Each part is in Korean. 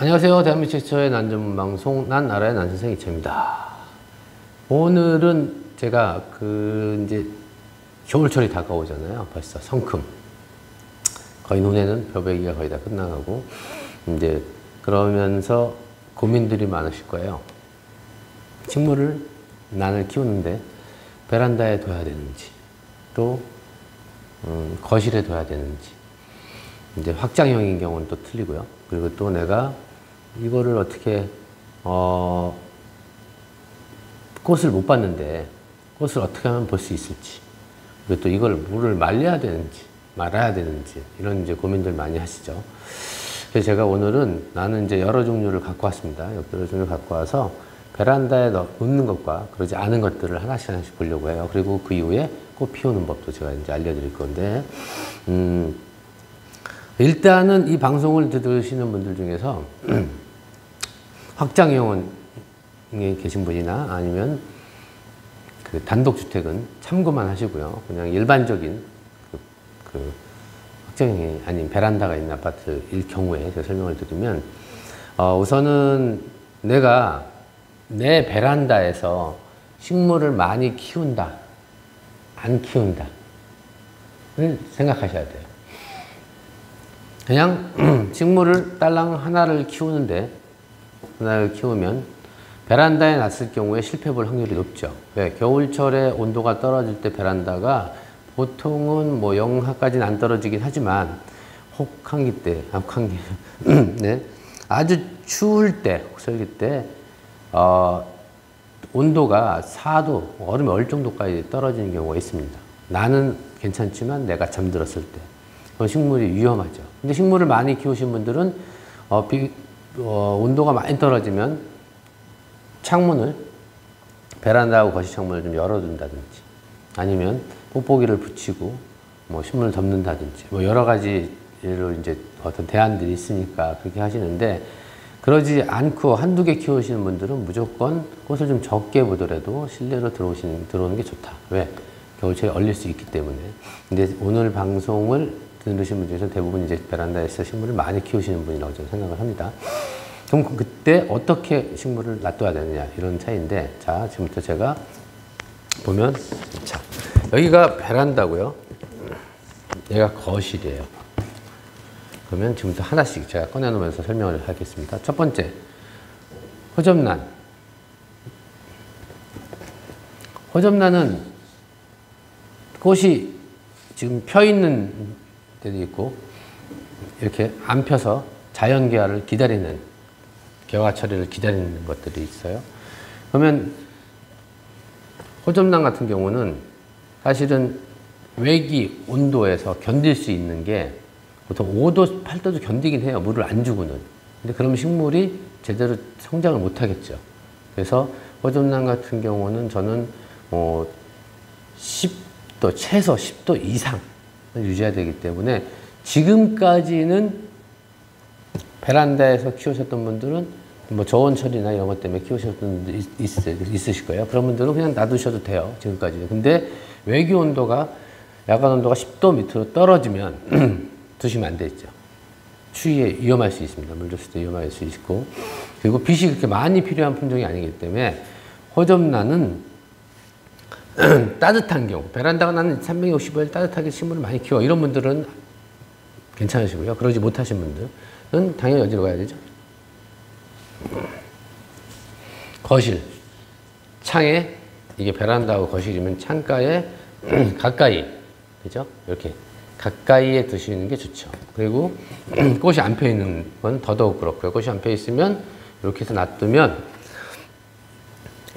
안녕하세요. 대한민국 최초의 난전문 방송 난 알아야 난선생 이채입니다. 오늘은 제가 이제 겨울철이 다가오잖아요. 벌써 성큼. 거의 눈에는 벼베기가 거의 다 끝나가고 이제 그러면서 고민들이 많으실 거예요. 식물을 난을 키우는데 베란다에 둬야 되는지 또 거실에 둬야 되는지 이제 확장형인 경우는 또 틀리고요. 그리고 또 내가 이거를 어떻게 꽃을 못 봤는데 꽃을 어떻게 하면 볼 수 있을지, 그리고 또 이걸 물을 말려야 되는지 말아야 되는지 이런 이제 고민들 많이 하시죠. 그래서 제가 오늘은 나는 이제 여러 종류를 갖고 왔습니다. 여러 종류를 갖고 와서 베란다에 놓는 것과 그러지 않은 것들을 하나씩 보려고 해요. 그리고 그 이후에 꽃 피우는 법도 제가 이제 알려드릴 건데, 일단은 이 방송을 들으시는 분들 중에서 확장형에 계신 분이나 아니면 그 단독주택은 참고만 하시고요. 그냥 일반적인 확장형이 아닌 베란다가 있는 아파트일 경우에 제가 설명을 드리면, 우선은 내가 내 베란다에서 식물을 많이 키운다, 안 키운다를 생각하셔야 돼요. 그냥 식물을 딸랑 하나를 키우면 베란다에 놨을 경우에 실패 볼 확률이 높죠. 왜? 겨울철에 온도가 떨어질 때 베란다가 보통은 뭐 영하까지는 안 떨어지긴 하지만 혹한기 때, 혹한기 네, 아주 추울 때, 혹설기 때 온도가 4도, 얼음이 얼 정도까지 떨어지는 경우가 있습니다. 나는 괜찮지만 내가 잠들었을 때 그건 식물이 위험하죠. 근데 식물을 많이 키우신 분들은 온도가 많이 떨어지면 창문을, 베란다하고 거실 창문을 좀 열어둔다든지 아니면 뽁뽁이를 붙이고 뭐 식물을 덮는다든지 뭐 여러 가지로 이제 어떤 대안들이 있으니까 그렇게 하시는데, 그러지 않고 한두 개 키우시는 분들은 무조건 꽃을 좀 적게 보더라도 실내로 들어오는 게 좋다. 왜? 겨울철에 얼릴 수 있기 때문에. 근데 오늘 방송을 들으신 분 중에서 대부분 이제 베란다에서 식물을 많이 키우시는 분이라고 저는 생각을 합니다. 그럼 그때 어떻게 식물을 놔둬야 되느냐, 이런 차이인데, 자, 지금부터 제가 보면, 자, 여기가 베란다고요. 얘가 거실이에요. 그러면 지금부터 하나씩 제가 꺼내놓으면서 설명을 하겠습니다. 첫 번째, 호접란. 호접란은 꽃이 지금 펴 있는 때도 있고 이렇게 안 펴서 자연 개화를 기다리는, 개화 처리를 기다리는 것들이 있어요. 그러면 호접란 같은 경우는 사실은 외기 온도에서 견딜 수 있는 게 보통 5도, 8도도 견디긴 해요. 물을 안 주고는. 근데 그러면 식물이 제대로 성장을 못 하겠죠. 그래서 호접란 같은 경우는 저는 10도, 최소 10도 이상을 유지해야 되기 때문에, 지금까지는 베란다에서 키우셨던 분들은 뭐 저온처리나 이런 것 때문에 키우셨던 분들 있으실 거예요. 그런 분들은 그냥 놔두셔도 돼요. 지금까지는. 근데 외기 온도가, 야간 온도가 10도 밑으로 떨어지면 두시면 안 되죠. 추위에 위험할 수 있습니다. 물 줬을 때 위험할 수 있고, 그리고 빛이 그렇게 많이 필요한 품종이 아니기 때문에 호접란은 따뜻한 경우, 베란다가 나는 365일 따뜻하게 식물을 많이 키워, 이런 분들은 괜찮으시고요. 그러지 못하신 분들은 당연히 어디로 가야 되죠? 거실, 창에, 이게 베란다하고 거실이면 창가에 가까이, 그죠? 이렇게 가까이에 두시는 게 좋죠. 그리고 꽃이 안 펴 있는 건 더더욱 그렇고요. 꽃이 안 펴 있으면 이렇게 해서 놔두면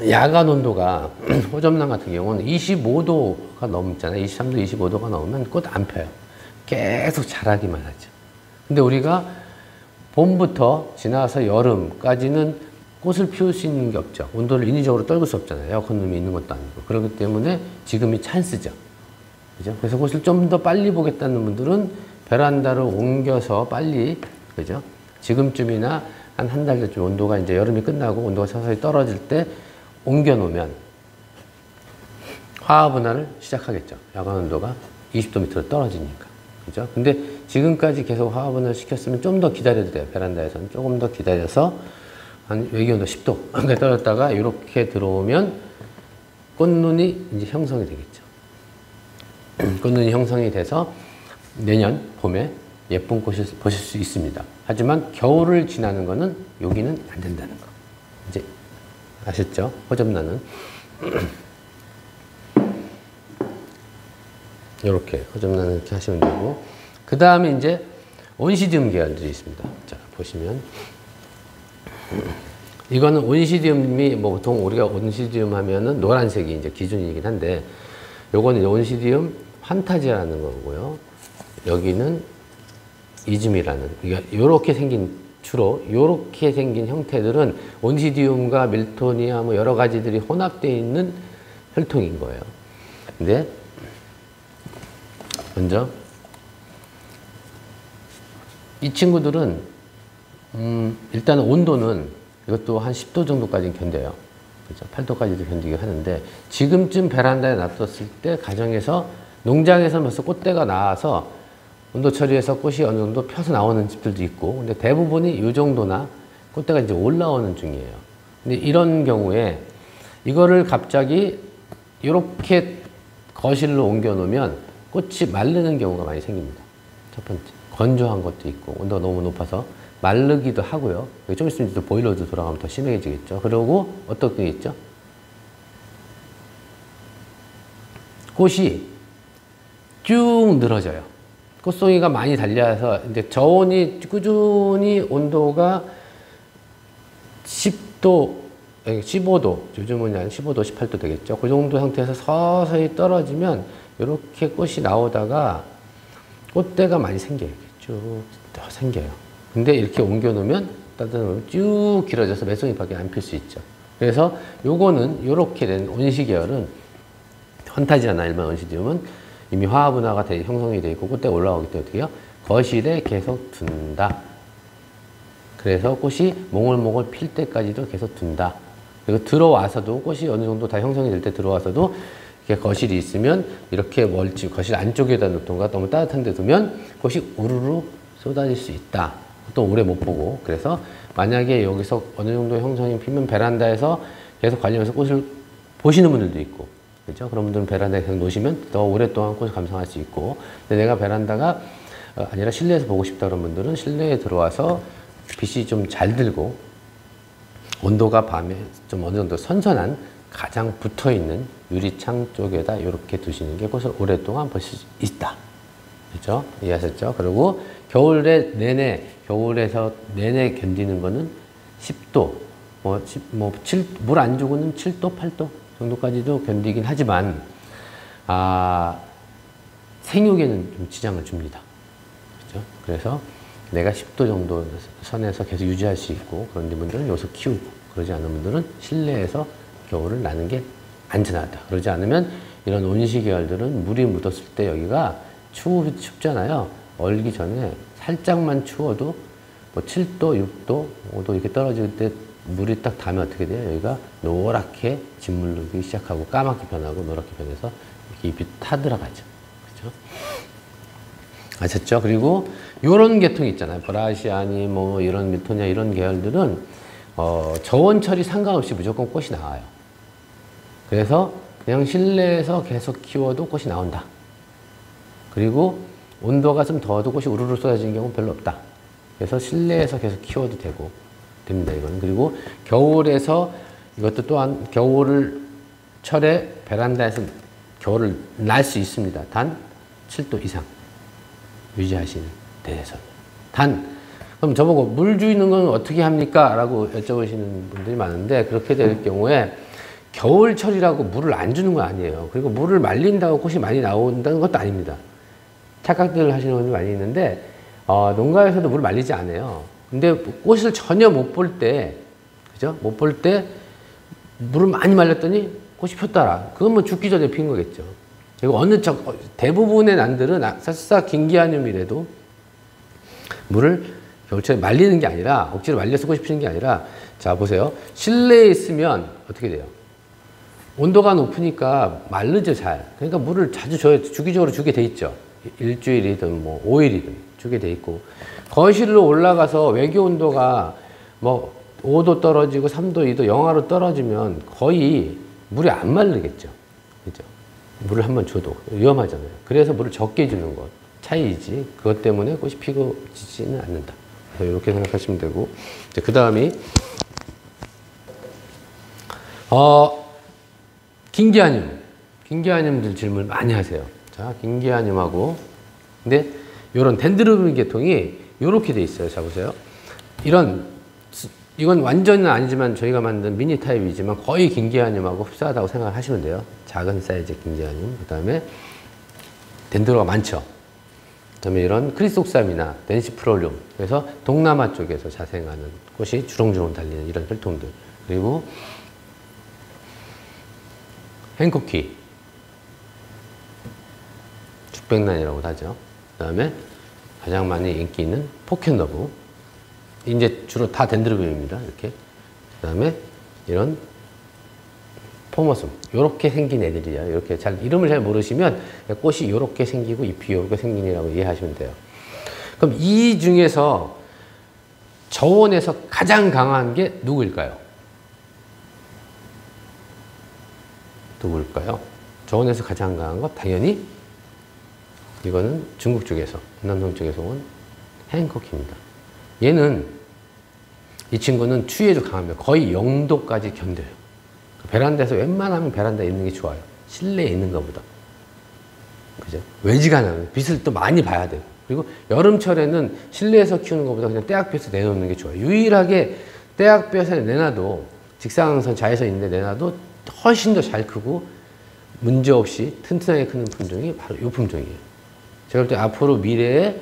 야간 온도가 호접란 같은 경우는 25도가 넘잖아요. 23도, 25도가 넘으면 꽃 안 펴요. 계속 자라기만 하죠. 근데 우리가 봄부터 지나서 여름까지는 꽃을 피울 수 있는 게 없죠. 온도를 인위적으로 떨굴 수 없잖아요. 에어컨룸이 있는 것도 아니고. 그렇기 때문에 지금이 찬스죠. 그죠? 그래서 꽃을 좀 더 빨리 보겠다는 분들은 베란다로 옮겨서 빨리, 그죠? 지금쯤이나 한 달 전쯤 온도가 이제 여름이 끝나고 온도가 서서히 떨어질 때 옮겨 놓으면 화합은화를 시작하겠죠. 야간 온도가 20도 밑으로 떨어지니까. 그죠? 근데 지금까지 계속 화분을 시켰으면 좀 더 기다려도 돼요. 베란다에서는 조금 더 기다려서 한 외기온도 10도 떨어졌다가 이렇게 들어오면 꽃눈이 이제 형성이 되겠죠. 꽃눈이 형성이 돼서 내년 봄에 예쁜 꽃을 보실 수 있습니다. 하지만 겨울을 지나는 거는 여기는 안 된다는 거. 이제 아셨죠? 호접란은 이렇게 호접란은 이렇게 하시면 되고, 그 다음에 이제 온시디움 계열들이 있습니다. 자, 보시면 이거는 온시디움이 뭐 보통 우리가 온시디움 하면은 노란색이 이제 기준이긴 한데, 요거는 온시디움 판타지아라는 거고요. 여기는 이즘이라는, 그러니까 요렇게 생긴, 주로 요렇게 생긴 형태들은 온시디움과 밀토니아 뭐 여러 가지들이 혼합되어 있는 혈통인 거예요. 근데 먼저 이 친구들은 일단 온도는 이것도 한 10도 정도까지는 견뎌요. 그렇죠? 8도까지도 견디게 하는데, 지금쯤 베란다에 놔뒀을 때 가정에서, 농장에서 벌써 꽃대가 나와서 온도 처리해서 꽃이 어느 정도 펴서 나오는 집들도 있고, 근데 대부분이 이 정도나 꽃대가 이제 올라오는 중이에요. 근데 이런 경우에 이거를 갑자기 이렇게 거실로 옮겨 놓으면 꽃이 마르는 경우가 많이 생깁니다. 첫 번째, 건조한 것도 있고 온도가 너무 높아서 마르기도 하고요. 좀 있으면 또 보일러도 돌아가면 더 심해지겠죠. 그리고 어떤 게 있죠? 꽃이 쭉 늘어져요. 꽃송이가 많이 달려서 이제 저온이 꾸준히 온도가 10도, 15도, 요즘은 한 15도, 18도 되겠죠. 그 정도 상태에서 서서히 떨어지면 이렇게 꽃이 나오다가 꽃대가 많이 생겨요. 쭉 생겨요. 근데 이렇게 옮겨 놓으면 따뜻하면 쭉 길어져서 매송이밖에 안 필 수 있죠. 그래서 요거는 요렇게 된 온시 계열은, 판타지아나 일반 온시디움은 이미 화합분화가 형성이 되어 있고 꽃대가 올라오기 때문에 어떻게 해요? 거실에 계속 둔다. 그래서 꽃이 몽글몽글 필 때까지도 계속 둔다. 그리고 들어와서도 꽃이 어느 정도 다 형성이 될 때 들어와서도 이렇게 거실이 있으면 이렇게 멀지, 거실 안쪽에다 놓던가 너무 따뜻한 데 두면 꽃이 우르르 쏟아질 수 있다. 또 오래 못 보고. 그래서 만약에 여기서 어느 정도 형성이 피면 베란다에서 계속 관리하면서 꽃을 보시는 분들도 있고, 그렇죠? 그런 분들은 베란다에 계속 놓으시면 더 오랫동안 꽃을 감상할 수 있고, 근데 내가 베란다가 아니라 실내에서 보고 싶다 그런 분들은 실내에 들어와서 빛이 좀 잘 들고 온도가 밤에 좀 어느 정도 선선한 가장 붙어 있는 유리창 쪽에다 이렇게 두시는 게 꽃을 오랫동안 보실 수 있다. 그렇죠? 이해하셨죠? 그리고 겨울에 내내, 겨울에서 내내 견디는 거는 10도, 물 안 주고는 7도, 8도 정도까지도 견디긴 하지만, 생육에는 좀 지장을 줍니다. 그렇죠? 그래서 내가 10도 정도 선에서 계속 유지할 수 있고, 그런 분들은 여기서 키우고, 그러지 않은 분들은 실내에서 겨울을 나는 게 안전하다. 그러지 않으면 이런 온시 계열들은 물이 묻었을 때 여기가 춥잖아요. 얼기 전에 살짝만 추워도 뭐 7도, 6도, 5도 이렇게 떨어질 때 물이 딱 닿으면 어떻게 돼요? 여기가 노랗게 짓물르기 시작하고 까맣게 변하고 노랗게 변해서 이렇게 잎이 타들어가죠. 그렇죠? 아셨죠? 그리고 요런 계통 있잖아요. 브라시아니 뭐 이런 밀토니아 이런 계열들은 저온 처리 상관없이 무조건 꽃이 나와요. 그래서 그냥 실내에서 계속 키워도 꽃이 나온다. 그리고 온도가 좀 더워도 꽃이 우르르 쏟아지는 경우는 별로 없다. 그래서 실내에서 계속 키워도 됩니다. 이거는. 그리고 겨울에서 이것도 또한 겨울을 철에 베란다에서 겨울을 날 수 있습니다. 단 7도 이상 유지하시는 데에서는. 그럼 저보고 물 주는 건 어떻게 합니까? 라고 여쭤보시는 분들이 많은데, 그렇게 될 경우에 겨울철이라고 물을 안 주는 건 아니에요. 그리고 물을 말린다고 꽃이 많이 나온다는 것도 아닙니다. 착각들을 하시는 분들이 많이 있는데, 농가에서도 물을 말리지 않아요. 근데 꽃을 전혀 못 볼 때, 그죠? 못 볼 때 물을 많이 말렸더니 꽃이 폈더라. 그건 뭐 죽기 전에 핀 거겠죠. 그리고 대부분의 난들은 설사 긴기아늄이라도 물을 겨울철에 말리는 게 아니라, 억지로 말려서 꽃이 피는 게 아니라, 자, 보세요. 실내에 있으면 어떻게 돼요? 온도가 높으니까 마르죠, 잘. 그러니까 물을 자주 줘야, 주기적으로 주게 돼 있죠. 일주일이든 뭐 5일이든 주게 돼 있고, 거실로 올라가서 외교 온도가 뭐 5도 떨어지고 3도, 2도 영하로 떨어지면 거의 물이 안 마르겠죠. 그죠? 물을 한번 줘도 위험하잖아요. 그래서 물을 적게 주는 것 차이지, 그것 때문에 꽃이 피고 지지는 않는다. 그래서 이렇게 생각하시면 되고, 이제 그 다음이 긴기아님들 질문 많이 하세요. 자, 긴기아님하고, 근데 이런 덴드로비움 계통이 이렇게 돼 있어요. 자, 보세요. 이건 완전은 아니지만 저희가 만든 미니 타입이지만 거의 긴기아님하고 흡사하다고 생각하시면 돼요. 작은 사이즈 긴기아님. 그 다음에 덴드로가 많죠. 그 다음에 이런 크리스옥삼이나 덴시프롤륨. 그래서 동남아 쪽에서 자생하는 꽃이 주렁주렁 달리는 이런 혈통들. 그리고 행코키. 죽백란이라고도 하죠. 그 다음에 가장 많이 인기 있는 포켓러브. 이제 주로 다 덴드로비움입니다. 이렇게. 그 다음에 이런 포머슴. 요렇게 생긴 애들이야. 이렇게 이름을 잘 모르시면 꽃이 요렇게 생기고 잎이 요렇게 생긴이라고 이해하시면 돼요. 그럼 이 중에서 저온에서 가장 강한 게 누구일까요? 누구일까요? 저온에서 가장 강한 거 당연히 이거는 중국 쪽에서, 남동 쪽에서 온 행코키입니다. 이 친구는 추위에도 강합니다. 거의 0도까지 견뎌요. 베란다에서 웬만하면 베란다에 있는 게 좋아요. 실내에 있는 것보다. 그죠? 외지가 나면 빛을 또 많이 봐야 돼요. 그리고 여름철에는 실내에서 키우는 것보다 그냥 떼약볕에 내놓는 게 좋아요. 유일하게 떼약볕에 내놔도, 직사광선 자외선 있는데 내놔도 훨씬 더 잘 크고 문제없이 튼튼하게 크는 품종이 바로 이 품종이에요. 제가 볼 때 앞으로 미래에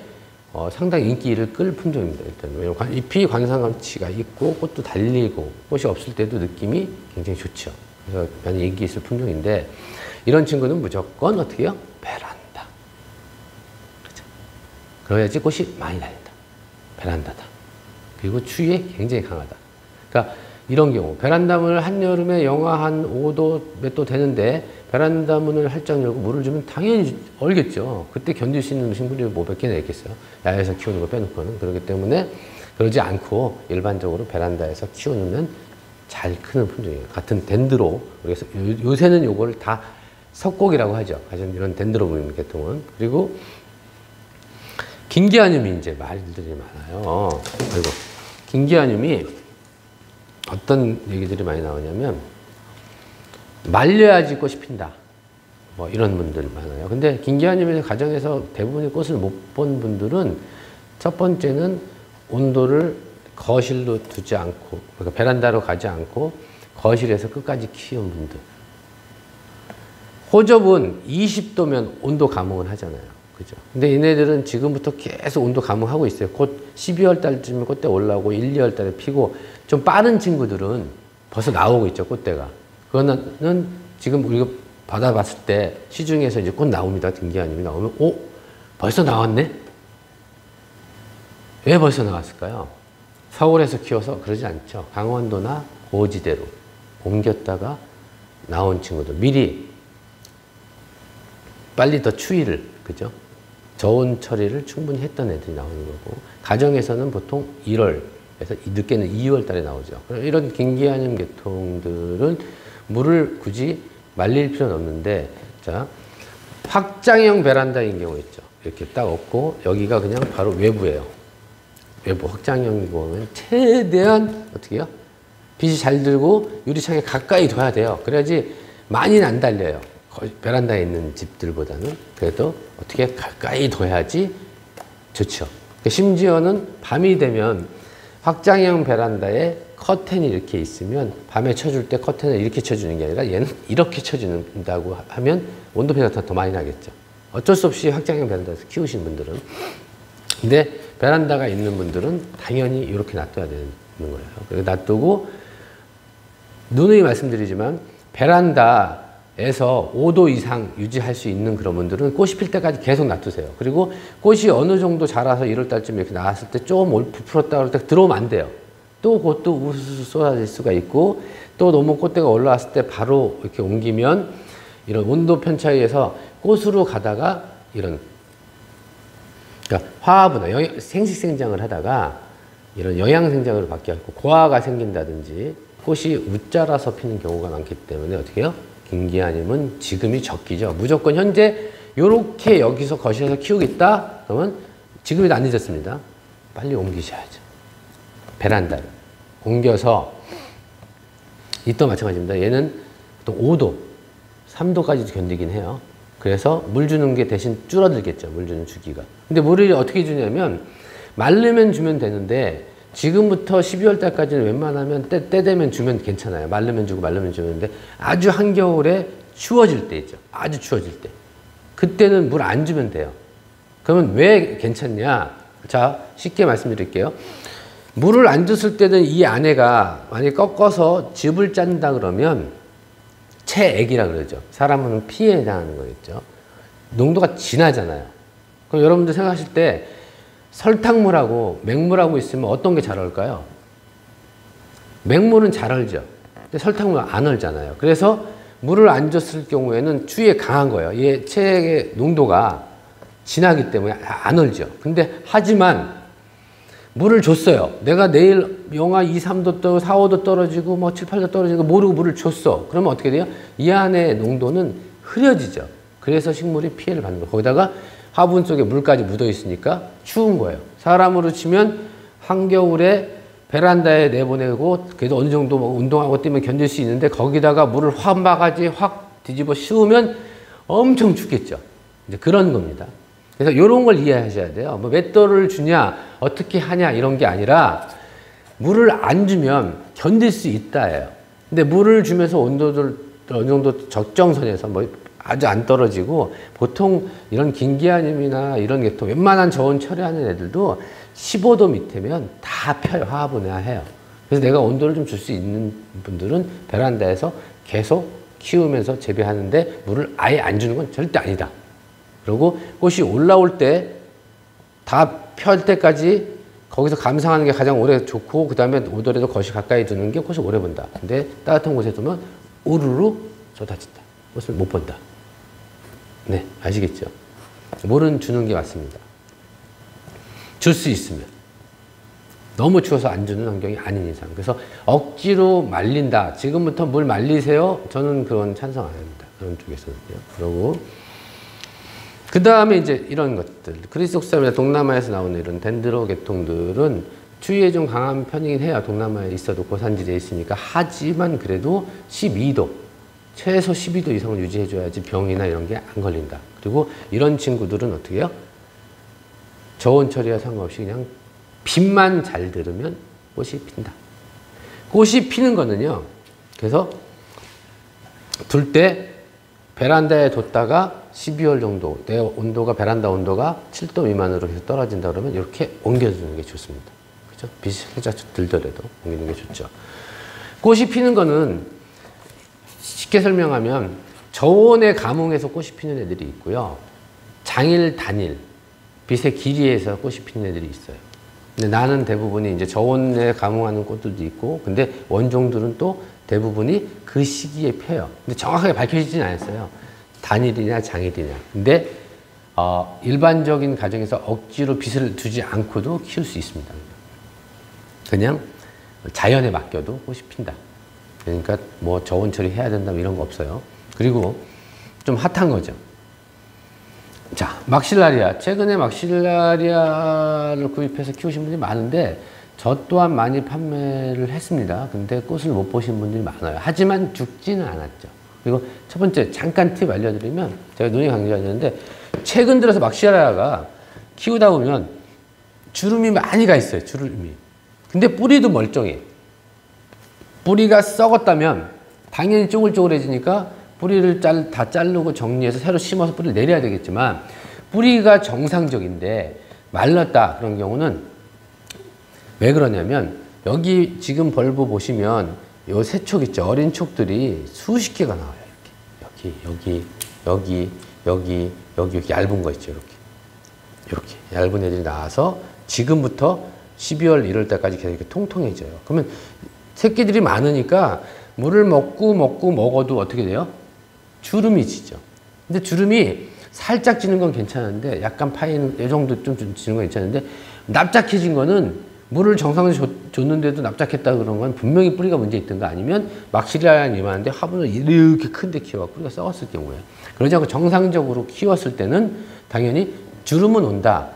상당히 인기를 끌 품종입니다. 일단 왜냐면 잎이 관상감치가 있고 꽃도 달리고 꽃이 없을 때도 느낌이 굉장히 좋죠. 그래서 많이 인기 있을 품종인데, 이런 친구는 무조건 어떻게 해요? 베란다. 그렇죠? 그래야지 꽃이 많이 달린다. 베란다다. 그리고 추위에 굉장히 강하다. 그러니까 이런 경우 베란다 문을 한여름에 영하 한 5도 몇 도 되는데 베란다 문을 활짝 열고 물을 주면 당연히 얼겠죠. 그때 견딜 수 있는 식물이 뭐 몇 개나 있겠어요. 야외에서 키우는 거 빼놓고는. 그렇기 때문에 그러지 않고 일반적으로 베란다에서 키우면 잘 크는 품종이에요. 같은 덴드로. 그래서 요새는 요걸 다 석곡이라고 하죠. 가장 이런 덴드로비움 계통은. 그리고 긴기아늄이 이제 말들이 많아요. 그리고 긴기아늄이 어떤 얘기들이 많이 나오냐면, 말려야지 꽃이 핀다. 뭐 이런 분들 많아요. 근데 긴기아늄에서 가정에서 대부분의 꽃을 못 본 분들은, 첫 번째는 온도를 거실로 두지 않고, 그러니까 베란다로 가지 않고 거실에서 끝까지 키운 분들. 호접은 20도면 온도 감응을 하잖아요. 그죠? 근데 얘네들은 지금부터 계속 온도 감응하고 있어요. 곧 12월 달쯤에 꽃대 올라오고 1, 2월 달에 피고, 좀 빠른 친구들은 벌써 나오고 있죠, 꽃대가. 그거는 지금 우리가 받아봤을 때 시중에서 이제 꽃 나옵니다. 긴기아늄이 나오면, 벌써 나왔네? 왜 벌써 나왔을까요? 서울에서 키워서 그러지 않죠. 강원도나 고지대로 옮겼다가 나온 친구들. 미리 빨리 더 추위를, 그죠? 저온 처리를 충분히 했던 애들이 나오는 거고, 가정에서는 보통 1월에서 늦게는 2월 달에 나오죠. 이런 긴기아늄 계통들은 물을 굳이 말릴 필요는 없는데, 자, 확장형 베란다인 경우 있죠. 이렇게 딱 없고, 여기가 그냥 바로 외부예요. 외부 확장형이고 보면 최대한 어떻게 해요? 빛이 잘 들고 유리창에 가까이 둬야 돼요. 그래야지 많이는 안 달려요. 베란다에 있는 집들보다는. 그래도 어떻게 가까이 둬야지 좋죠. 심지어는 밤이 되면 확장형 베란다에 커튼이 이렇게 있으면 밤에 쳐줄 때 커튼을 이렇게 쳐주는 게 아니라 얘는 이렇게 쳐준다고 하면 온도 변화가 더 많이 나겠죠. 어쩔 수 없이 확장형 베란다에서 키우신 분들은. 근데 베란다가 있는 분들은 당연히 이렇게 놔둬야 되는 거예요. 그리고 놔두고, 누누이 말씀드리지만 베란다에서 5도 이상 유지할 수 있는 그런 분들은 꽃이 필 때까지 계속 놔두세요. 그리고 꽃이 어느 정도 자라서 1월 달쯤에 이렇게 나왔을 때 좀 부풀었다 그럴 때 들어오면 안 돼요. 또 그것도 우수수 쏟아질 수가 있고, 또 너무 꽃대가 올라왔을 때 바로 이렇게 옮기면 이런 온도 편차에서 꽃으로 가다가 이런 그러니까 화합은 생식생장을 하다가 이런 영양생장으로 바뀌었고 고화가 생긴다든지 꽃이 웃자라서 피는 경우가 많기 때문에 어떻게 해요? 김기아님은 지금이 적기죠. 무조건 현재 요렇게 여기서 거실에서 키우겠다? 그러면 지금이 안 늦었습니다. 빨리 옮기셔야죠. 베란다를 옮겨서 이또 마찬가지입니다. 얘는 보통 5도, 3도까지도 견디긴 해요. 그래서 물 주는 게 대신 줄어들겠죠. 물 주는 주기가. 근데 물을 어떻게 주냐면 마르면 주면 되는데 지금부터 12월 달까지는 웬만하면 때 되면 주면 괜찮아요. 마르면 주고 말르면 주는데 아주 한겨울에 추워질 때 있죠. 아주 추워질 때. 그때는 물 안 주면 돼요. 그러면 왜 괜찮냐? 자, 쉽게 말씀드릴게요. 물을 안 줬을 때는 이 안에가 만약에 꺾어서 즙을 짠다 그러면 체액이라 그러죠. 사람은 피에 해당하는 거겠죠. 농도가 진하잖아요. 그럼 여러분들 생각하실 때 설탕물하고 맹물하고 있으면 어떤 게 잘 얼까요? 맹물은 잘 얼죠. 근데 설탕물은 안 얼잖아요. 그래서 물을 안 줬을 경우에는 추위에 강한 거예요. 얘 체액의 농도가 진하기 때문에 안 얼죠. 근데 하지만 물을 줬어요. 내가 내일 영하 2, 3도, 4, 5도 떨어지고 뭐 7, 8도 떨어지는 거 모르고 물을 줬어. 그러면 어떻게 돼요? 이 안에 농도는 흐려지죠. 그래서 식물이 피해를 받는 거예요. 거기다가 화분 속에 물까지 묻어 있으니까 추운 거예요. 사람으로 치면 한겨울에 베란다에 내보내고 그래도 어느 정도 뭐 운동하고 뛰면 견딜 수 있는데 거기다가 물을 한 바가지 확 뒤집어 씌우면 엄청 춥겠죠. 이제 그런 겁니다. 그래서 이런 걸 이해하셔야 돼요. 뭐 몇 도를 주냐, 어떻게 하냐 이런 게 아니라 물을 안 주면 견딜 수 있다예요. 근데 물을 주면서 온도를 어느 정도 적정선에서 뭐 아주 안 떨어지고 보통 이런 김기아님이나 이런 계통 웬만한 저온 처리하는 애들도 15도 밑에면 다 펴요. 화분해야 해요. 그래서 내가 온도를 좀 줄 수 있는 분들은 베란다에서 계속 키우면서 재배하는데 물을 아예 안 주는 건 절대 아니다. 그리고 꽃이 올라올 때 다 펼 때까지 거기서 감상하는 게 가장 오래 좋고 그 다음에 오더라도 거실 가까이 두는 게 꽃이 오래 본다. 근데 따뜻한 곳에 두면 우르르 쏟아진다. 꽃을 못 본다. 네, 아시겠죠? 물은 주는 게 맞습니다. 줄 수 있으면. 너무 추워서 안 주는 환경이 아닌 이상. 그래서 억지로 말린다. 지금부터 물 말리세요. 저는 그런 찬성 안 합니다. 그런 쪽에서는요. 그러고 그 다음에 이제 이런 것들. 크리스옥삼이나 동남아에서 나오는 이런 덴드로 계통들은 추위에 좀 강한 편이긴 해요. 동남아에 있어도 고산지대에 있으니까. 하지만 그래도 12도, 최소 12도 이상을 유지해줘야지 병이나 이런 게 안 걸린다. 그리고 이런 친구들은 어떻게 해요? 저온 처리와 상관없이 그냥 빛만 잘 들으면 꽃이 핀다. 꽃이 피는 거는요. 그래서 둘 때 베란다에 뒀다가 12월 정도, 내 온도가, 베란다 온도가 7도 미만으로 해서 떨어진다 그러면 이렇게 옮겨주는 게 좋습니다. 그죠? 빛이 살짝 들더라도 옮기는 게 좋죠. 꽃이 피는 거는 쉽게 설명하면 저온에 감응해서 꽃이 피는 애들이 있고요. 장일, 단일, 빛의 길이에서 꽃이 피는 애들이 있어요. 근데 나는 대부분이 이제 저온에 감응하는 꽃들도 있고, 근데 원종들은 또 대부분이 그 시기에 펴요. 근데 정확하게 밝혀지진 않았어요. 단일이냐 장일이냐. 근데 일반적인 가정에서 억지로 빛을 두지 않고도 키울 수 있습니다. 그냥 자연에 맡겨도 꽃이 핀다. 그러니까 뭐 저온 처리해야 된다 이런 거 없어요. 그리고 좀 핫한 거죠. 자, 막실라리아. 최근에 막실라리아를 구입해서 키우신 분들이 많은데 저 또한 많이 판매를 했습니다. 근데 꽃을 못 보신 분들이 많아요. 하지만 죽지는 않았죠. 그리고 첫 번째 잠깐 팁 알려드리면 제가 눈이 강조하는데 최근 들어서 막실라리아가 키우다 보면 주름이 많이 가 있어요. 주름이. 근데 뿌리도 멀쩡해. 뿌리가 썩었다면 당연히 쪼글쪼글해지니까 뿌리를 다 자르고 정리해서 새로 심어서 뿌리를 내려야 되겠지만 뿌리가 정상적인데 말랐다 그런 경우는 왜 그러냐면 여기 지금 벌브 보시면 요 세 촉 있죠. 어린 촉들이 수십 개가 나와요. 이렇게 여기 얇은 거 있죠. 이렇게 얇은 애들이 나와서 지금부터 12월 1월 때까지 계속 이렇게 통통해져요. 그러면 새끼들이 많으니까 물을 먹고 먹어도 어떻게 돼요? 주름이 지죠. 근데 주름이 살짝 지는 건 괜찮은데 약간 파이는 이 정도 좀 지는 건 괜찮은데 납작해진 거는 물을 정상적으로 줬는데도 납작했다 그런 건 분명히 뿌리가 문제 있던가 아니면 막시리아라는 이만한데 화분을 이렇게 큰데 키워서 뿌리가 썩었을 경우에 그러지 않고 정상적으로 키웠을 때는 당연히 주름은 온다.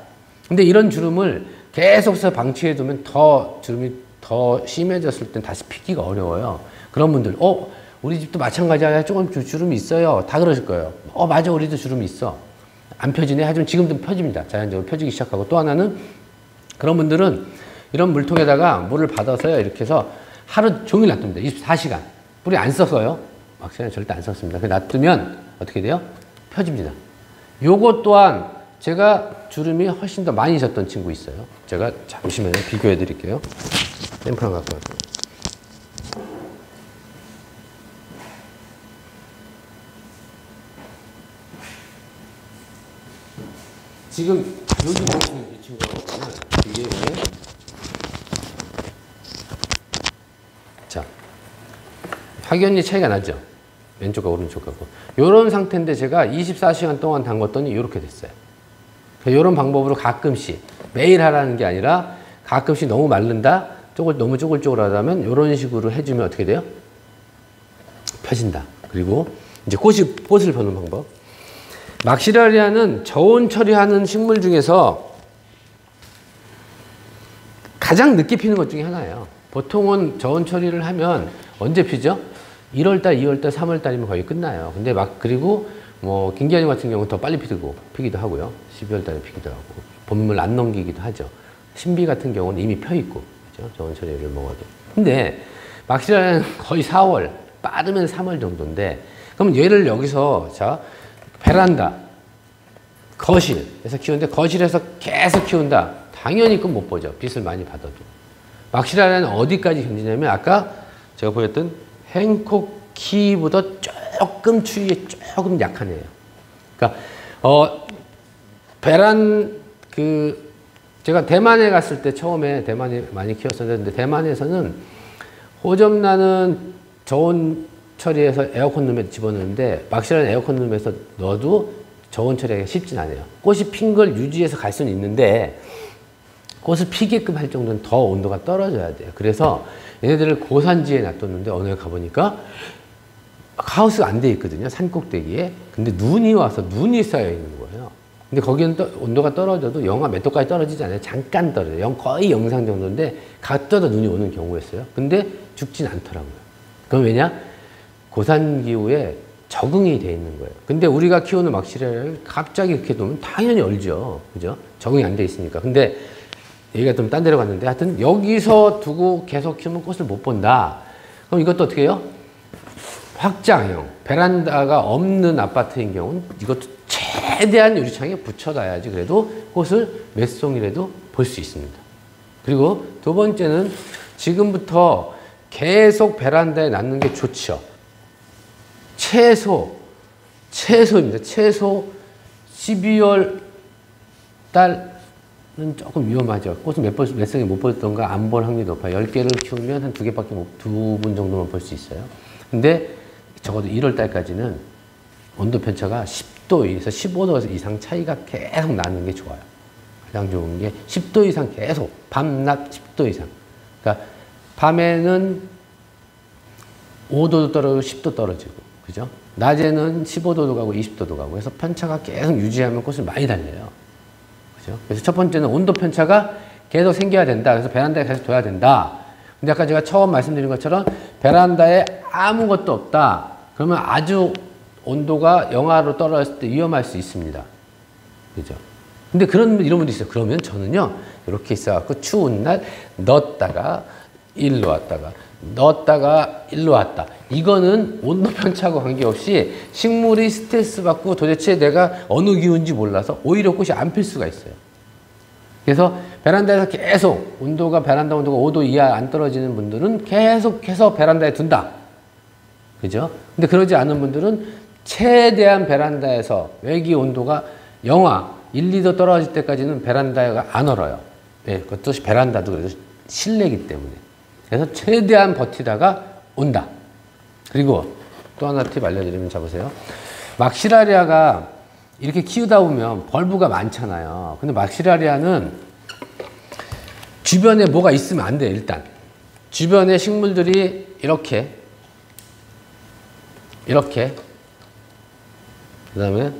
근데 이런 주름을 계속해서 방치해 두면 더 주름이 더 심해졌을 땐 다시 피기가 어려워요. 그런 분들 우리 집도 마찬가지야. 조금 주름이 있어요. 다 그러실 거예요. 맞아 우리도 주름이 있어. 안 펴지네. 하지만 지금도 펴집니다. 자연적으로 펴지기 시작하고 또 하나는 그런 분들은 이런 물통에다가 물을 받아서요. 이렇게 해서 하루 종일 놔둡니다. 24시간. 뿌리 안 써서요. 막시는 절대 안 썼습니다. 놔두면 어떻게 돼요? 펴집니다. 요것 또한 제가 주름이 훨씬 더 많이 졌던 친구 있어요. 제가 잠시만요. 비교해 드릴게요. 샘플 하나 갖고 왔어요. 지금 요즘 보시는 이 친구는 이게 왜? 자, 확연히 차이가 나죠? 왼쪽과 오른쪽하고. 요런 상태인데 제가 24시간 동안 담궜더니 이렇게 됐어요. 이런 방법으로 가끔씩 매일 하라는 게 아니라 가끔씩 너무 마른다, 너무 쪼글쪼글하다면 이런 식으로 해주면 어떻게 돼요? 펴진다. 그리고 이제 꽃을 보는 방법. 막시라리아는 저온 처리하는 식물 중에서 가장 늦게 피는 것 중에 하나예요. 보통은 저온 처리를 하면 언제 피죠? 1월달, 2월달, 3월달이면 거의 끝나요. 근데 그리고 김기환님 같은 경우는 더 빨리 피기도 하고요. 12월달에 피기도 하고. 봄을 안 넘기기도 하죠. 신비 같은 경우는 이미 펴 있고, 그죠? 저온 처리를 먹어도. 근데 막시라리아는 거의 4월, 빠르면 3월 정도인데, 그럼 얘를 여기서, 자, 베란다, 거실에서 키우는데 거실에서 계속 키운다. 당연히 그건 못 보죠. 빛을 많이 받아도. 막시라리아는 어디까지 견디냐면 아까 제가 보였던 행콕키보다 조금 추위에 조금 약한 애예요. 그러니까 제가 대만에 갔을 때 처음에 대만에 많이 키웠었는데 대만에서는 호접란은 저온 처리해서 에어컨룸에 집어넣는데 막시라는 에어컨룸에서 넣어도 저온 처리하기가 쉽진 않아요. 꽃이 핀 걸 유지해서 갈 수는 있는데 꽃을 피게끔 할 정도는 더 온도가 떨어져야 돼요. 그래서 얘네들을 고산지에 놔뒀는데 어느 날 가보니까 하우스가 안 돼 있거든요. 산 꼭대기에. 근데 눈이 와서 눈이 쌓여 있는 거예요. 근데 거기는 온도가 떨어져도 영하 몇 도까지 떨어지지 않아요. 잠깐 떨어져요. 거의 영상 정도인데 가끔가다 눈이 오는 경우였어요. 근데 죽진 않더라고요. 그럼 왜냐? 고산기후에 적응이 돼 있는 거예요. 근데 우리가 키우는 막시라리아를 갑자기 이렇게 놓으면 당연히 얼죠. 그죠? 적응이 안 돼 있으니까. 근데 얘기가 좀 딴 데로 갔는데 하여튼 여기서 두고 계속 키우면 꽃을 못 본다. 그럼 이것도 어떻게 해요? 확장형. 베란다가 없는 아파트인 경우는 이것도 최대한 유리창에 붙여놔야지 그래도 꽃을 몇 송이라도 볼 수 있습니다. 그리고 두 번째는 지금부터 계속 베란다에 놔는 게 좋죠. 최소입니다. 최소 12월 달은 조금 위험하죠. 꽃은 몇 송이 못 보던가 안 볼 확률이 높아요. 10개를 키우면 한 2개밖에 두 분 정도만 볼 수 있어요. 근데 적어도 1월 달까지는 온도 편차가 10도에서 15도 이상 차이가 계속 나는 게 좋아요. 가장 좋은 게 10도 이상 계속 밤낮 10도 이상. 그러니까 밤에는 5도도 떨어지고 10도 떨어지고, 그죠? 낮에는 15도도 가고 20도도 가고 해서 편차가 계속 유지하면 꽃을 많이 달려요. 그죠? 그래서 첫 번째는 온도 편차가 계속 생겨야 된다. 그래서 베란다에 계속 둬야 된다. 근데 아까 제가 처음 말씀드린 것처럼 베란다에 아무것도 없다. 그러면 아주 온도가 영하로 떨어졌을 때 위험할 수 있습니다. 그죠? 근데 이런 분도 있어요. 그러면 저는요, 이렇게 있어갖고 추운 날 넣었다가 일로 왔다가 넣었다가 일로 왔다. 이거는 온도 편차하고 관계없이 식물이 스트레스 받고 도대체 내가 어느 기운인지 몰라서 오히려 꽃이 안 필 수가 있어요. 그래서 베란다에서 계속 베란다 온도가 5도 이하 안 떨어지는 분들은 계속해서 베란다에 둔다. 그죠? 근데 그러지 않은 분들은 최대한 베란다에서 외기 온도가 영하 1, 2도 떨어질 때까지는 베란다가 안 얼어요. 네, 그것도 베란다도 그래도 실내이기 때문에. 그래서 최대한 버티다가 온다. 그리고 또 하나 팁 알려드리면 잡으세요. 막시라리아가 이렇게 키우다 보면 벌브가 많잖아요. 근데 막시라리아는 주변에 뭐가 있으면 안 돼요, 일단. 주변에 식물들이 이렇게, 그 다음에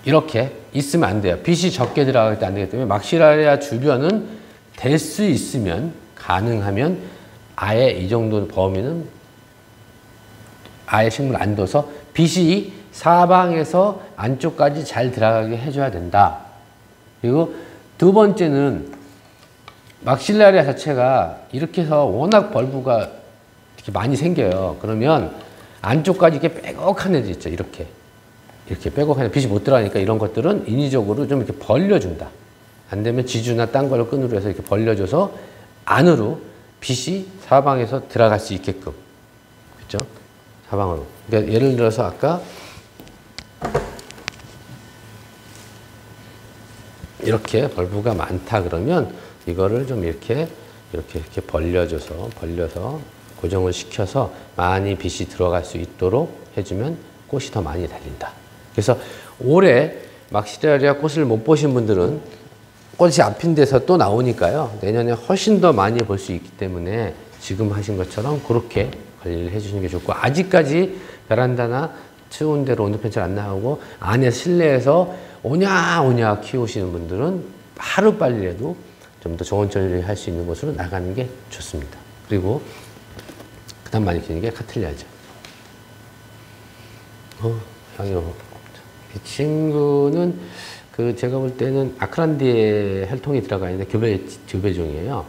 이렇게 있으면 안 돼요. 빛이 적게 들어갈 때 안 되기 때문에 막시라리아 주변은 될 수 있으면, 가능하면 아예 이 정도 범위는 아예 식물 안 둬서 빛이 사방에서 안쪽까지 잘 들어가게 해줘야 된다. 그리고 두 번째는 막시라리아 자체가 이렇게 해서 워낙 벌브가 이렇게 많이 생겨요. 그러면 안쪽까지 이렇게 빼곡한 애들 있죠. 이렇게 빼곡한 빛이 못 들어가니까 이런 것들은 인위적으로 좀 이렇게 벌려준다. 안 되면 지주나 딴 걸로 끈으로 해서 이렇게 벌려줘서 안으로 빛이 사방에서 들어갈 수 있게끔. 그렇죠? 사방으로. 그러니까 예를 들어서 아까 이렇게 벌브가 많다 그러면 이거를 좀 이렇게 벌려서 고정을 시켜서 많이 빛이 들어갈 수 있도록 해주면 꽃이 더 많이 달린다. 그래서 올해 막시라리아 꽃을 못 보신 분들은 꽃이 앞인 데서 또 나오니까요. 내년에 훨씬 더 많이 볼 수 있기 때문에 지금 하신 것처럼 그렇게 관리를 해주시는 게 좋고, 아직까지 베란다나 추운 데로 온도 편차를 안 나오고 안에 실내에서 오냐 키우시는 분들은 하루빨리라도 좀 더 좋은 처리를 할 수 있는 곳으로 나가는 게 좋습니다. 그리고 그 다음 많이 키우는 게 카틀리아죠. 향이 이 친구는 제가 볼 때는 아크란디에 혈통이 들어가 있는 교배종이에요.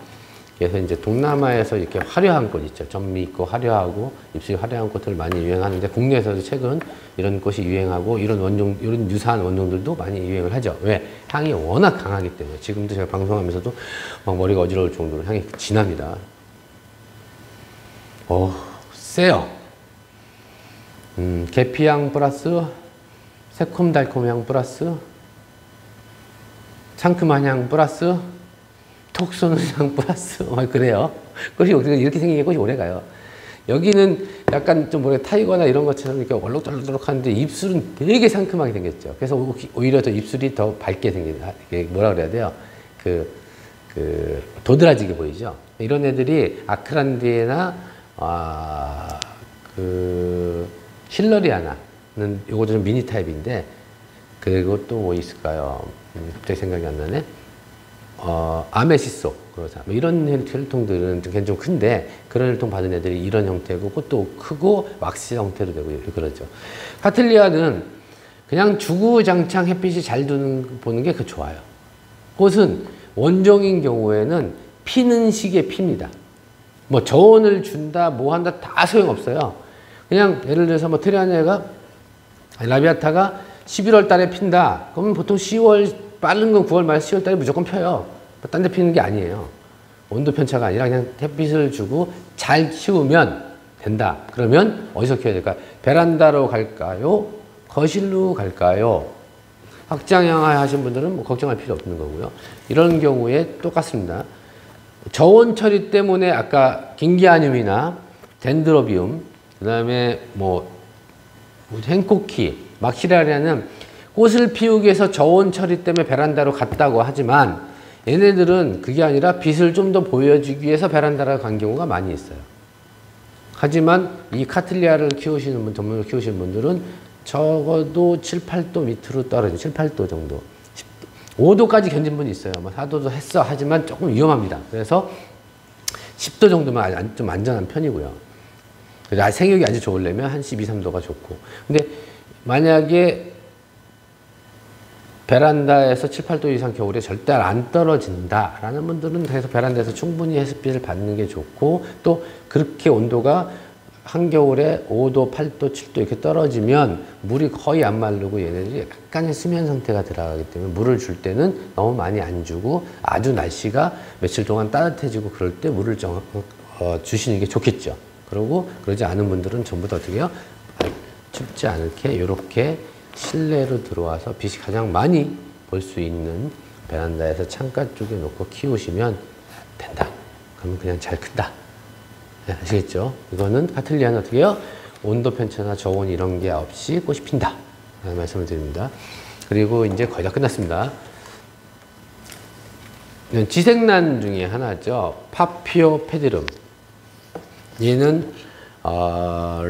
그래서 이제 동남아에서 이렇게 화려한 꽃 있죠. 점미 있고 화려하고 입술이 화려한 꽃을 많이 유행하는데, 국내에서도 최근 이런 꽃이 유행하고 이런 유사한 원종들도 많이 유행을 하죠. 왜? 향이 워낙 강하기 때문에. 지금도 제가 방송하면서도 막 머리가 어지러울 정도로 향이 진합니다. 세요. 계피향 플러스 새콤달콤 향 플러스 상큼한 향 플러스 톡 쏘는 향 플러스 그래요. 꽃이 이렇게 생긴 게 꽃이 오래가요. 여기는 약간 좀 타이거나 이런 것처럼 이렇게 얼룩덜룩하는데 입술은 되게 상큼하게 생겼죠. 그래서 오히려 더 입술이 더 밝게 생긴다. 뭐라 그래야 돼요? 도드라지게 보이죠. 이런 애들이 아크란디에나 실러리아나는 요거 좀 미니 타입인데, 그리고 또 뭐 있을까요? 갑자기 생각이 안 나네. 아메시소, 그러자. 뭐 이런 혈통들은 좀 큰데, 그런 혈통 받은 애들이 이런 형태고, 꽃도 크고, 왁스 형태로 되고, 그러죠. 카틀리아는 그냥 주구장창 햇빛이 잘 보는 게 좋아요. 꽃은 원종인 경우에는 피는 시기에 핍니다. 뭐 저온을 준다, 뭐 한다, 다 소용없어요. 그냥 예를 들어서 뭐 트리아니아가, 라비아타가 11월 달에 핀다. 그러면 보통 10월, 빠른 건 9월 말 10월 달에 무조건 펴요. 딴 데 피는 게 아니에요. 온도 편차가 아니라 그냥 햇빛을 주고 잘 키우면 된다. 그러면 어디서 키워야 될까요? 베란다로 갈까요? 거실로 갈까요? 확장형화 하신 분들은 뭐 걱정할 필요 없는 거고요. 이런 경우에 똑같습니다. 저온 처리 때문에 아까 긴기아늄이나 덴드로비움, 그 다음에 뭐 행코키, 막시라리아는 꽃을 피우기 위해서 저온 처리 때문에 베란다로 갔다고 하지만, 얘네들은 그게 아니라 빛을 좀 더 보여주기 위해서 베란다로 간 경우가 많이 있어요. 하지만 이 카틀리아를 키우시는 분, 전문으로 키우시는 분들은 적어도 7, 8도 밑으로 떨어진 7, 8도 정도. 5도까지 견딘 분이 있어요. 뭐 4도도 했어. 하지만 조금 위험합니다. 그래서 10도 정도면 좀 안전한 편이고요. 생육이 아주 좋으려면 한 12, 3도가 좋고. 근데 만약에 베란다에서 7, 8도 이상 겨울에 절대 안 떨어진다라는 분들은 그래서 베란다에서 충분히 햇빛을 받는 게 좋고, 또 그렇게 온도가 한겨울에 5도, 8도, 7도 이렇게 떨어지면 물이 거의 안 마르고 얘네들이 약간의 수면 상태가 들어가기 때문에 물을 줄 때는 너무 많이 안 주고, 아주 날씨가 며칠 동안 따뜻해지고 그럴 때 물을 주시는 게 좋겠죠. 그리고 그러지 않은 분들은 전부 다 어떻게 해요? 춥지 않게 이렇게 실내로 들어와서 빛이 가장 많이 볼 수 있는 베란다에서 창가 쪽에 놓고 키우시면 된다. 그러면 그냥 잘 큰다. 네, 아시겠죠? 이거는 카틀리아는 어떻게 해요? 온도 편차나 저온 이런 게 없이 꽃이 핀다 말씀을 드립니다. 그리고 이제 거의 다 끝났습니다. 이건 지생란 중에 하나죠. 파피오페디룸. 얘는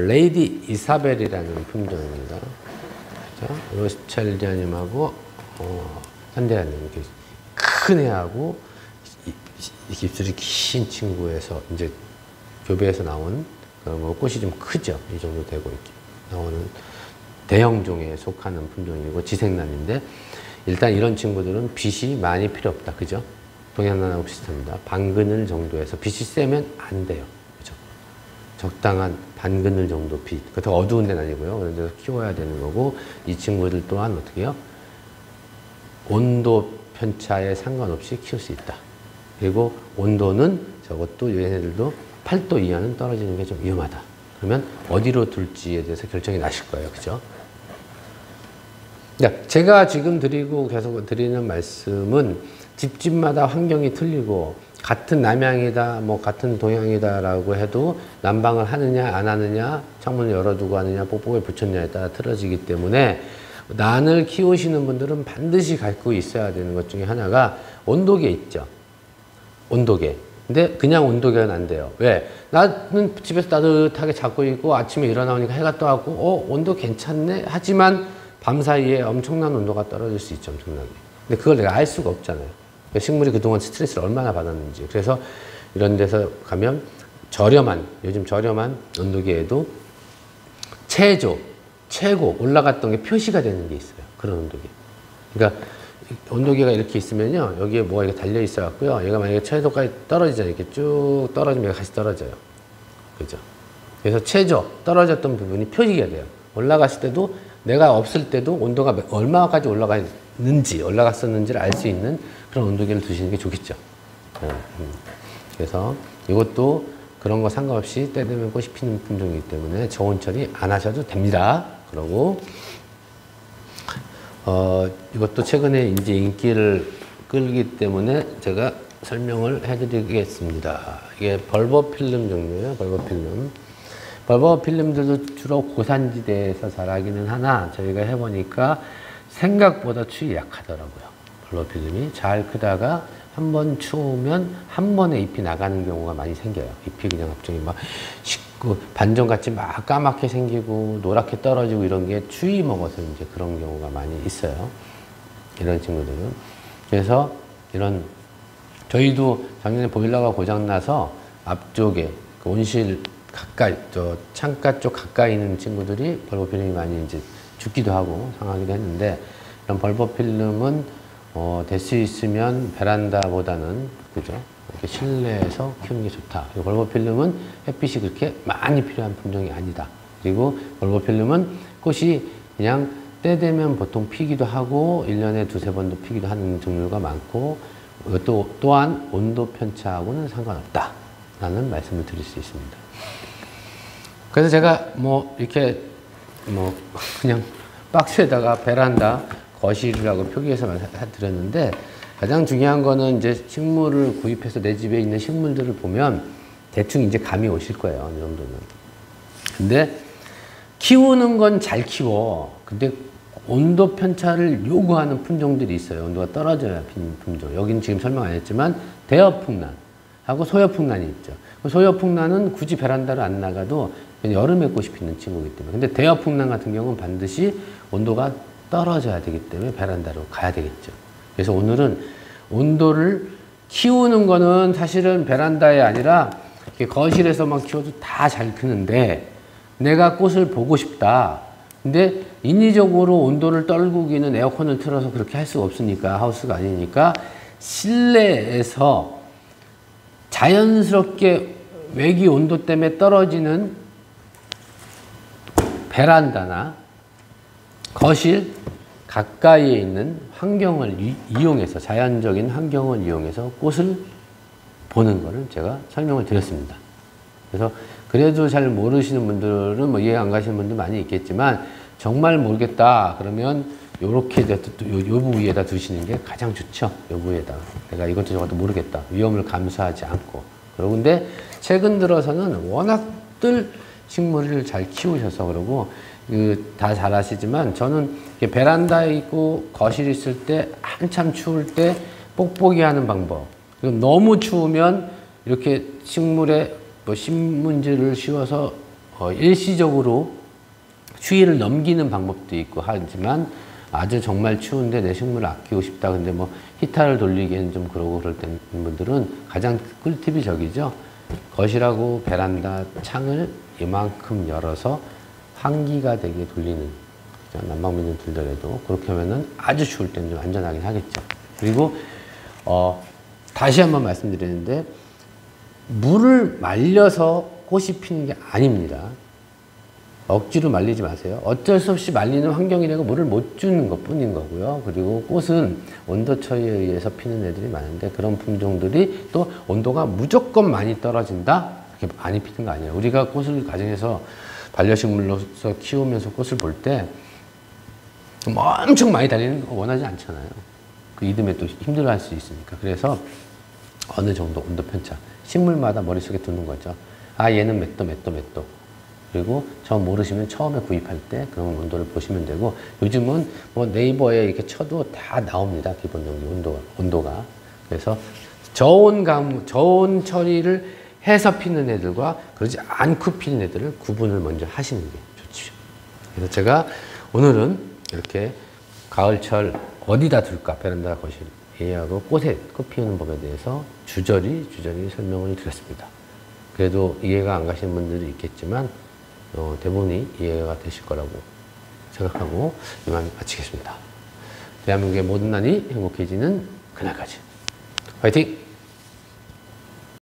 레이디 이사벨이라는 품종입니다. 로스첼리아님하고 산데아님 이렇게 큰 애하고 이렇게 입술이 긴 친구에서 이제 교배에서 나온 뭐 꽃이 좀 크죠. 이 정도 되고 이렇게 나오는 대형종에 속하는 품종이고 지생란인데 일단 이런 친구들은 빛이 많이 필요 없다. 그죠? 동양란하고 비슷합니다. 반그늘 정도에서 빛이 세면 안 돼요. 그죠? 적당한 반그늘 정도 빛. 그렇다고 어두운 데는 아니고요. 그런 데서 키워야 되는 거고 이 친구들 또한 어떻게 해요? 온도 편차에 상관없이 키울 수 있다. 그리고 온도는 저것도 얘네들도 8도 이하는 떨어지는 게 좀 위험하다. 그러면 어디로 둘지에 대해서 결정이 나실 거예요. 그죠? 제가 지금 계속 드리는 말씀은 집집마다 환경이 틀리고 같은 남향이다, 뭐 같은 동향이다라고 해도 난방을 하느냐 안 하느냐, 창문을 열어두고 하느냐, 뽁뽁이에 붙였냐에 따라 틀어지기 때문에 난을 키우시는 분들은 반드시 갖고 있어야 되는 것 중에 하나가 온도계 있죠. 온도계. 근데 그냥 온도계는 안 돼요. 왜? 나는 집에서 따뜻하게 자고 있고 아침에 일어나니까 해가 떠갖고 온도 괜찮네? 하지만 밤사이에 엄청난 온도가 떨어질 수 있죠. 엄청나게. 근데 그걸 내가 알 수가 없잖아요. 식물이 그동안 스트레스를 얼마나 받았는지. 그래서 이런 데서 가면 요즘 저렴한 온도계에도 최고 올라갔던 게 표시가 되는 게 있어요. 그런 온도계. 그러니까 온도계가 이렇게 있으면요. 여기에 뭐가 이렇게 달려 있어 갖고요. 얘가 만약에 최저까지 떨어지잖아요. 이렇게 쭉 떨어지면 얘가 같이 떨어져요. 그죠? 그래서 떨어졌던 부분이 표시가 돼요. 올라갔을 때도 내가 없을 때도 온도가 얼마까지 올라갔었는지를 알 수 있는 그런 온도계를 두시는 게 좋겠죠. 그래서 이것도 그런 거 상관없이 때 되면 꽃이 피는 품종이기 때문에 저온 처리 안 하셔도 됩니다. 그러고 이것도 최근에 이제 인기를 끌기 때문에 제가 설명을 해드리겠습니다. 이게 벌버필름 종류예요. 벌버필름들도 주로 고산지대에서 자라기는 하나 저희가 해보니까 생각보다 추위 약하더라고요. 벌버필름이 잘 크다가 한 번 추우면 한 번에 잎이 나가는 경우가 많이 생겨요. 잎이 그냥 갑자기 막 반점같이 막 까맣게 생기고 노랗게 떨어지고 이런 게 추위 먹어서 이제 그런 경우가 많이 있어요. 이런 친구들은. 그래서 저희도 작년에 보일러가 고장나서 앞쪽에 온실 가까이, 창가 쪽 가까이 있는 친구들이 벌버필름이 많이 이제 죽기도 하고 상하기도 했는데 이런 벌버필름은 될 수 있으면 베란다보다는 그죠? 이렇게 실내에서 키우는 게 좋다. 그리고 벌버필름은 햇빛이 그렇게 많이 필요한 품종이 아니다. 그리고 벌버필름은 꽃이 그냥 때 되면 보통 피기도 하고 1년에 두세 번도 피기도 하는 종류가 많고 또한 온도 편차하고는 상관없다. 라는 말씀을 드릴 수 있습니다. 그래서 제가 이렇게 그냥 박스에다가 베란다 거실이라고 표기해서 드렸는데 가장 중요한 거는 이제 식물을 구입해서 내 집에 있는 식물들을 보면 대충 이제 감이 오실 거예요. 어느 정도는. 근데 키우는 건 잘 키워. 근데 온도 편차를 요구하는 품종들이 있어요. 온도가 떨어져야 피는 품종. 여기는 지금 설명 안 했지만 대여풍란하고 소여풍란이 있죠. 소여풍란은 굳이 베란다를 안 나가도 여름에 꽃이 피는 친구이기 때문에. 근데 대여풍란 같은 경우는 반드시 온도가 떨어져야 되기 때문에 베란다로 가야 되겠죠. 그래서 오늘은 온도를 키우는 거는 사실은 베란다에 아니라 거실에서만 키워도 다 잘 크는데 내가 꽃을 보고 싶다. 근데 인위적으로 온도를 떨구기는 에어컨을 틀어서 그렇게 할 수가 없으니까 하우스가 아니니까 실내에서 자연스럽게 외기 온도 때문에 떨어지는 베란다나 거실 가까이에 있는 환경을 이용해서 자연적인 환경을 이용해서 꽃을 보는 거를 제가 설명을 드렸습니다. 그래서 그래도 잘 모르시는 분들은 이해 안 가시는 분들 많이 있겠지만 정말 모르겠다 그러면 요렇게 요 부위에다 두시는 게 가장 좋죠. 요 부위에다. 내가 이것도 저것도 모르겠다. 위험을 감수하지 않고. 그런데 최근 들어서는 워낙들 식물을 잘 키우셔서 그러고 다 잘 아시지만 저는 베란다에 있고 거실에 있을 때 한참 추울 때 뽁뽁이 하는 방법. 그리고 너무 추우면 이렇게 식물에 뭐 신문지를 씌워서 일시적으로 추위를 넘기는 방법도 있고 하지만 아주 정말 추운데 내 식물을 아끼고 싶다. 근데 뭐 히터를 돌리기에는 좀 그러고 그럴 때 분들은 가장 꿀팁이 저기죠. 거실하고 베란다 창을 이만큼 열어서 환기가 되게 돌리는, 난방비는 들더라도 그렇게 하면은 아주 추울 때는 좀 안전하긴 하겠죠. 그리고 다시 한번 말씀드리는데 물을 말려서 꽃이 피는 게 아닙니다. 억지로 말리지 마세요. 어쩔 수 없이 말리는 환경이라고 물을 못 주는 것 뿐인 거고요. 그리고 꽃은 온도 처리에 의해서 피는 애들이 많은데 그런 품종들이 또 온도가 무조건 많이 떨어진다? 그렇게 많이 피는 거 아니에요. 우리가 꽃을 가정에서 반려식물로서 키우면서 꽃을 볼 때 엄청 많이 달리는 거 원하지 않잖아요. 그 이듬해 또 힘들어할 수 있으니까. 그래서 어느 정도 온도 편차. 식물마다 머릿속에 두는 거죠. 아, 얘는 몇 도, 몇 도, 몇 도. 그리고 저 모르시면 처음에 구입할 때 그런 온도를 보시면 되고, 요즘은 뭐 네이버에 이렇게 쳐도 다 나옵니다. 기본적인 온도가. 그래서 저온 처리를 해서 피는 애들과 그러지 않고 피는 애들을 구분을 먼저 하시는 게 좋죠. 그래서 제가 오늘은 이렇게 가을철 어디다 둘까, 베란다 거실 예하고 꽃 피우는 법에 대해서 주저리 설명을 드렸습니다. 그래도 이해가 안 가시는 분들이 있겠지만 대부분이 이해가 되실 거라고 생각하고 이만 마치겠습니다. 대한민국의 모든 난이 행복해지는 그날까지 화이팅!